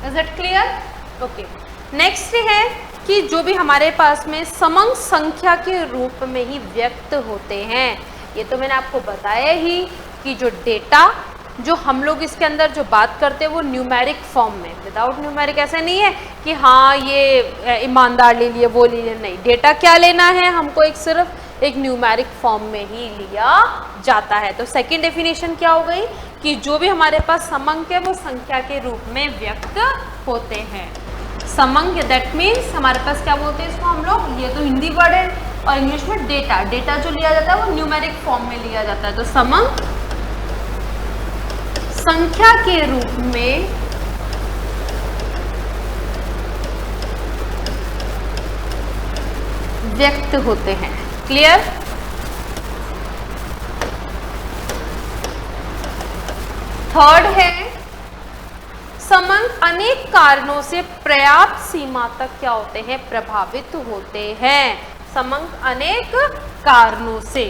Is it clear? Okay, next है कि जो भी हमारे पास में समंक संख्या के रूप में ही व्यक्त होते हैं। ये तो मैंने आपको बताया ही कि जो डेटा जो हम लोग इसके अंदर जो बात करते हैं वो न्यूमेरिक फॉर्म में, विदाउट न्यूमेरिक ऐसा नहीं है कि हाँ ये ईमानदार ले लिए वो ले लिए, नहीं, डेटा क्या लेना है हमको, एक सिर्फ एक न्यूमेरिक फॉर्म में ही लिया जाता है। तो सेकंड डेफिनेशन क्या हो गई कि जो भी हमारे पास समंक है वो संख्या के रूप में व्यक्त होते हैं। समंक दैट मीन्स हमारे पास क्या बोलते हैं इसको हम लोग, ये तो हिंदी वर्ड है, और इंग्लिश में डेटा, डेटा जो लिया जाता है वो न्यूमेरिक फॉर्म में लिया जाता है। तो समंक संख्या के रूप में व्यक्त होते हैं। क्लियर? थर्ड है समंक अनेक कारणों से पर्याप्त सीमा तक क्या होते हैं, प्रभावित होते हैं। समंक अनेक कारणों से,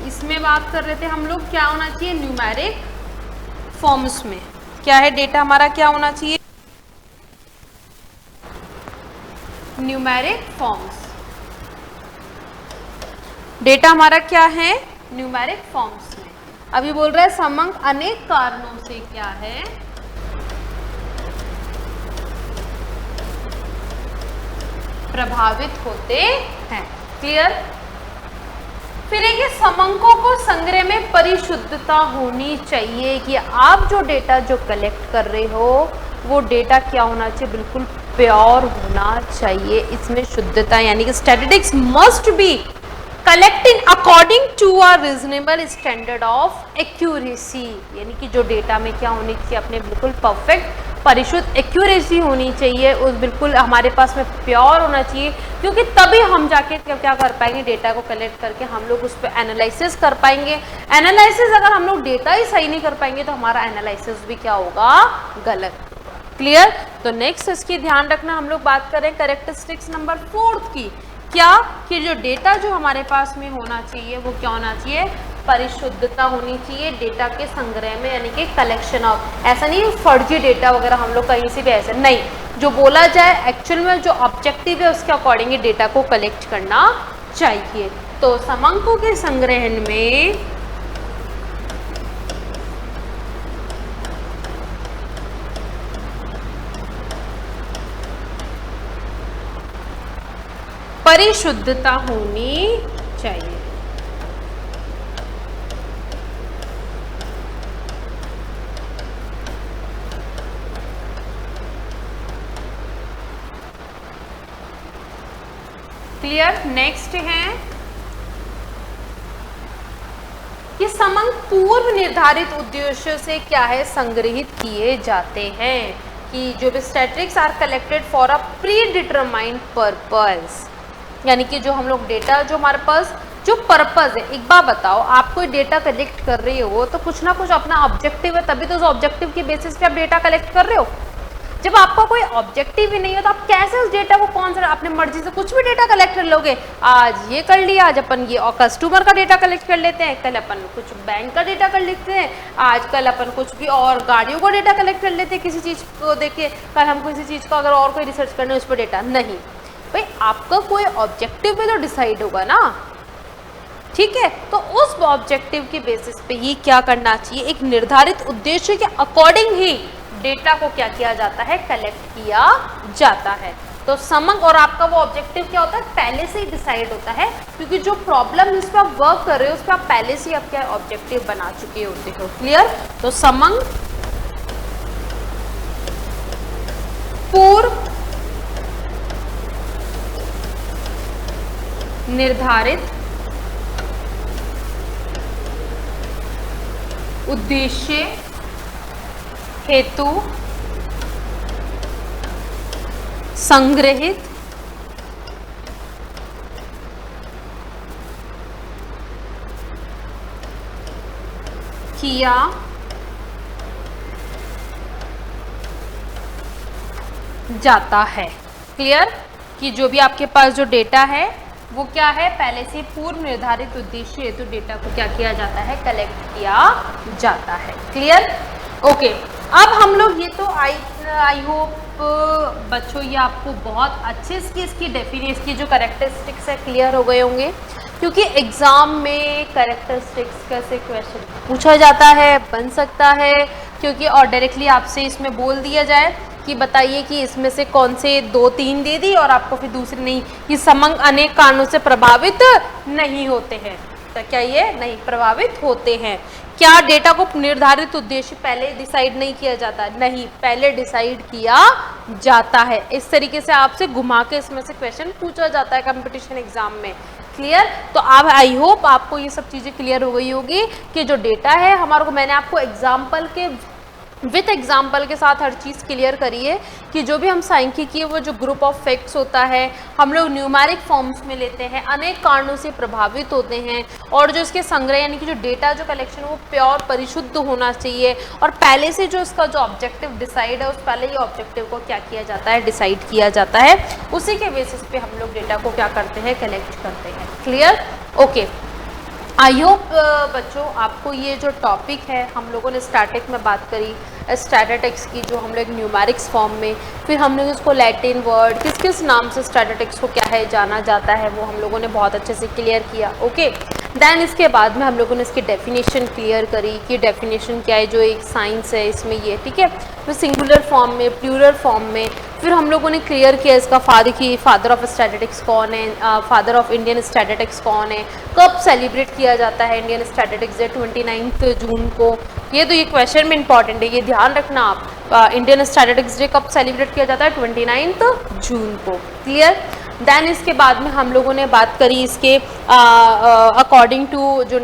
इसमें बात कर रहे थे हम लोग क्या होना चाहिए, न्यूमेरिक फॉर्म्स में क्या है, डेटा हमारा क्या होना चाहिए, न्यूमेरिक फॉर्म्स। डेटा हमारा क्या है, न्यूमेरिक फॉर्म्स में। अभी बोल रहा है समंक अनेक कारणों से क्या है, प्रभावित होते हैं। क्लियर? फिर ये समंकों को संग्रह में परिशुद्धता होनी चाहिए कि आप जो डेटा जो कलेक्ट कर रहे हो वो डेटा क्या होना चाहिए, बिल्कुल प्योर होना चाहिए, इसमें शुद्धता, यानी कि statistics must be collecting according to a reasonable standard of accuracy, यानी कि जो डेटा में क्या होनी चाहिए, अपने बिल्कुल परफेक्ट परिशुद्ध एक्यूरेसी होनी चाहिए, उस बिल्कुल हमारे पास में प्योर होना चाहिए, क्योंकि तभी हम जाके क्या कर पाएंगे, डेटा को कलेक्ट करके हम लोग उस पर एनालिसिस कर पाएंगे। एनालिसिस अगर हम लोग डेटा ही सही नहीं कर पाएंगे तो हमारा एनालिसिस भी क्या होगा, गलत। क्लियर? तो नेक्स्ट इसकी ध्यान रखना, हम लोग बात करें कैरेक्टरिस्टिक्स नंबर 4 की, क्या कि जो डेटा जो हमारे पास में होना चाहिए वो क्या होना चाहिए, परिशुद्धता होनी चाहिए डेटा के संग्रह में, यानी कि कलेक्शन ऑफ, ऐसा नहीं फर्जी डेटा वगैरह हम लोग कहीं से भी ऐसे नहीं, जो बोला जाए एक्चुअल में जो ऑब्जेक्टिव है उसके अकॉर्डिंग डेटा को कलेक्ट करना चाहिए। तो समंकों के संग्रहण में परिशुद्धता होनी चाहिए। क्लियर? नेक्स्ट है कि समंक पूर्व निर्धारित उद्देश्यों से क्या है, संग्रहित किए जाते हैं, कि जो भी statistics are collected for a predetermined purpose, यानी कि जो हम लोग डेटा जो हमारे पास जो पर्पस है, एक बार बताओ, आप कोई डेटा कलेक्ट कर रहे हो तो कुछ ना कुछ अपना ऑब्जेक्टिव है, तभी तो उस ऑब्जेक्टिव के बेसिस पे आप डेटा कलेक्ट कर रहे हो। जब आपका कोई ऑब्जेक्टिव ही नहीं है तो आप कैसे उस डेटा को, कौन सा अपने मर्जी से कुछ भी डेटा कलेक्ट कर लोगे, आज ये कर लिया, आज अपन ये और कस्टमर का डेटा कलेक्ट कर लेते हैं, कल अपन कुछ बैंक का डेटा कर लेते हैं, आज कल अपन कुछ भी और गाड़ियों का डेटा कलेक्ट कर लेते हैं, किसी चीज़ को देखे, कल हम किसी चीज़ का अगर और कोई रिसर्च करना है उस पर डेटा नहीं, भाई आपका कोई ऑब्जेक्टिव भी तो डिसाइड होगा ना, ठीक है। तो उस ऑब्जेक्टिव के बेसिस पे ही क्या करना चाहिए, एक निर्धारित उद्देश्य के अकॉर्डिंग ही डेटा को क्या किया जाता है, कलेक्ट किया जाता है। तो समंक और आपका वो ऑब्जेक्टिव क्या होता है, पहले से ही डिसाइड होता है, क्योंकि जो प्रॉब्लम जिस पर आप वर्क कर रहे हो उस पर आप पहले से ही आप क्या ऑब्जेक्टिव बना चुके होते हो। क्लियर? तो समंक पूर्व निर्धारित उद्देश्य हेतु संग्रहित किया जाता है। क्लियर? कि जो भी आपके पास जो डेटा है वो क्या है, पहले से पूर्व निर्धारित उद्देश्य हेतु डेटा को क्या किया जाता है, कलेक्ट किया जाता है। क्लियर? ओके, अब हम लोग ये तो आई होप बच्चों ये आपको बहुत अच्छे से इसकी डेफिनेशन की जो कैरेक्टरिस्टिक्स है क्लियर हो गए होंगे, क्योंकि एग्जाम में कैरेक्टरिस्टिक्स का से क्वेश्चन पूछा जाता है, बन सकता है, क्योंकि और डायरेक्टली आपसे इसमें बोल दिया जाए कि बताइए कि इसमें से कौन से 2-3 दे दी और आपको फिर दूसरी नहीं, कि समंक अनेक कारणों से प्रभावित नहीं होते हैं, तो क्या ये नहीं प्रभावित होते हैं। क्या डेटा को निर्धारित उद्देश्य पहले डिसाइड नहीं किया जाता है, नहीं, पहले डिसाइड किया जाता है। इस तरीके से आपसे घुमा के इसमें से क्वेश्चन पूछा जाता है कंपटीशन एग्जाम में। क्लियर? तो अब आई होप आपको ये सब चीज़ें क्लियर हो गई होगी कि जो डेटा है हमारे को, मैंने आपको एग्जाम्पल के विथ एग्जाम्पल के साथ हर चीज़ क्लियर करी है कि जो भी हम सांख्यिकी वो जो ग्रुप ऑफ फैक्ट्स होता है हम लोग न्यूमेरिक फॉर्म्स में लेते हैं, अनेक कारणों से प्रभावित होते हैं, और जो इसके संग्रह यानी कि जो डेटा जो कलेक्शन है वो प्योर परिशुद्ध होना चाहिए, और पहले से जो इसका जो ऑब्जेक्टिव डिसाइड है उस पहले ही ऑब्जेक्टिव को क्या किया जाता है, डिसाइड किया जाता है, उसी के बेसिस पे हम लोग डेटा को क्या करते हैं, कलेक्ट करते हैं। क्लियर? ओके, आई होप बच्चों आपको ये जो टॉपिक है, हम लोगों ने स्टैटिक में बात करी स्टैटिस्टिक्स की, जो हम लोग न्यूमेरिक्स फॉर्म में, फिर हम लोग इसको लैटिन वर्ड किस किस नाम से स्टैटिस्टिक्स को क्या है जाना जाता है वो हम लोगों ने बहुत अच्छे से क्लियर किया। ओके, देन इसके बाद में हम लोगों ने इसकी डेफिनेशन क्लियर करी कि डेफिनेशन क्या है, जो एक साइंस है इसमें ये, ठीक है, फिर सिंगुलर फॉर्म में, प्लूरल फॉर्म में, फिर हम लोगों ने क्लियर किया इसका फादर ऑफ स्टैटिस्टिक्स कौन है, फादर ऑफ इंडियन स्टैटिस्टिक्स कौन है, कब सेलिब्रेट किया जाता है इंडियन स्टैटिस्टिक्स डे, 29 जून को। ये तो ये क्वेश्चन में इंपॉर्टेंट है, ये ध्यान रखना आप इंडियन स्टैटिस्टिक्स डे कब सेलिब्रेट किया जाता है? 29 जून को। क्लियर? देन इसके बाद में हम लोगों ने बात करी इसके अकॉर्डिंग टू जो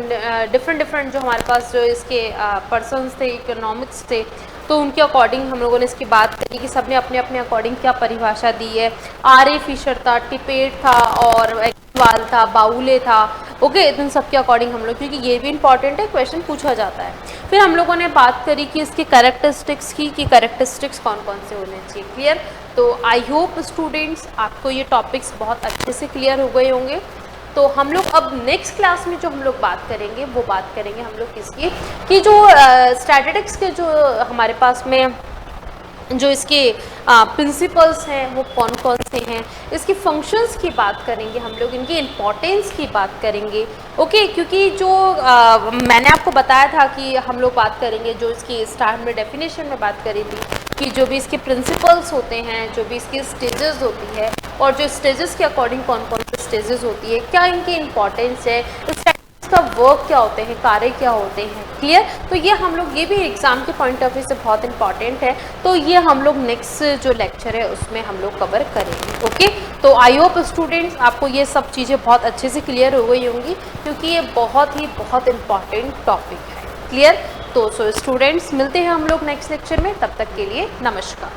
डिफरेंट जो हमारे पास जो इसके पर्सन्स थे, इकोनॉमिक्स थे, तो उनके अकॉर्डिंग हम लोगों ने इसकी बात करी कि सबने अपने अपने अकॉर्डिंग क्या परिभाषा दी है। आर.ए. फिशर था, टिपेट था और वाल था, बाउले था। ओके, इन सब के अकॉर्डिंग हम लोग, क्योंकि ये भी इंपॉर्टेंट है, क्वेश्चन पूछा जाता है। फिर हम लोगों ने बात करी कि इसके कैरेक्टरिस्टिक्स की, कि कैरेक्टरिस्टिक्स कौन कौन से होने चाहिए। क्लियर? तो आई होप स्टूडेंट्स आपको ये टॉपिक्स बहुत अच्छे से क्लियर हो गए होंगे। तो हम लोग अब नेक्स्ट क्लास में जो हम लोग बात करेंगे वो बात करेंगे हम लोग किसकी, कि जो स्टैटिस्टिक्स के जो हमारे पास में जो इसके प्रिंसिपल्स हैं वो कौन कौन से हैं, इसके फंक्शंस की बात करेंगे हम लोग, इनकी इम्पोर्टेंस की बात करेंगे। ओके, क्योंकि जो मैंने आपको बताया था कि हम लोग बात करेंगे, जो इसकी स्टार्ट में डेफिनेशन में बात करी थी कि जो भी इसके प्रिंसिपल्स होते हैं, जो भी इसकी स्टेजेस होती है, और जो स्टेजेस के अकॉर्डिंग कौन कौन से स्टेजेस होती है, क्या इनकी इम्पोर्टेंस है, इसका वर्क क्या होते हैं, कार्य क्या होते हैं। क्लियर? तो ये हम लोग, ये भी एग्जाम के पॉइंट ऑफ व्यू से बहुत इंपॉर्टेंट है, तो ये हम लोग नेक्स्ट जो लेक्चर है उसमें हम लोग कवर करेंगे। ओके, तो आई होप स्टूडेंट्स आपको ये सब चीज़ें बहुत अच्छे से क्लियर हो गई होंगी, क्योंकि ये बहुत इंपॉर्टेंट टॉपिक है। क्लियर? तो सो स्टूडेंट्स मिलते हैं हम लोग नेक्स्ट लेक्चर में, तब तक के लिए नमस्कार।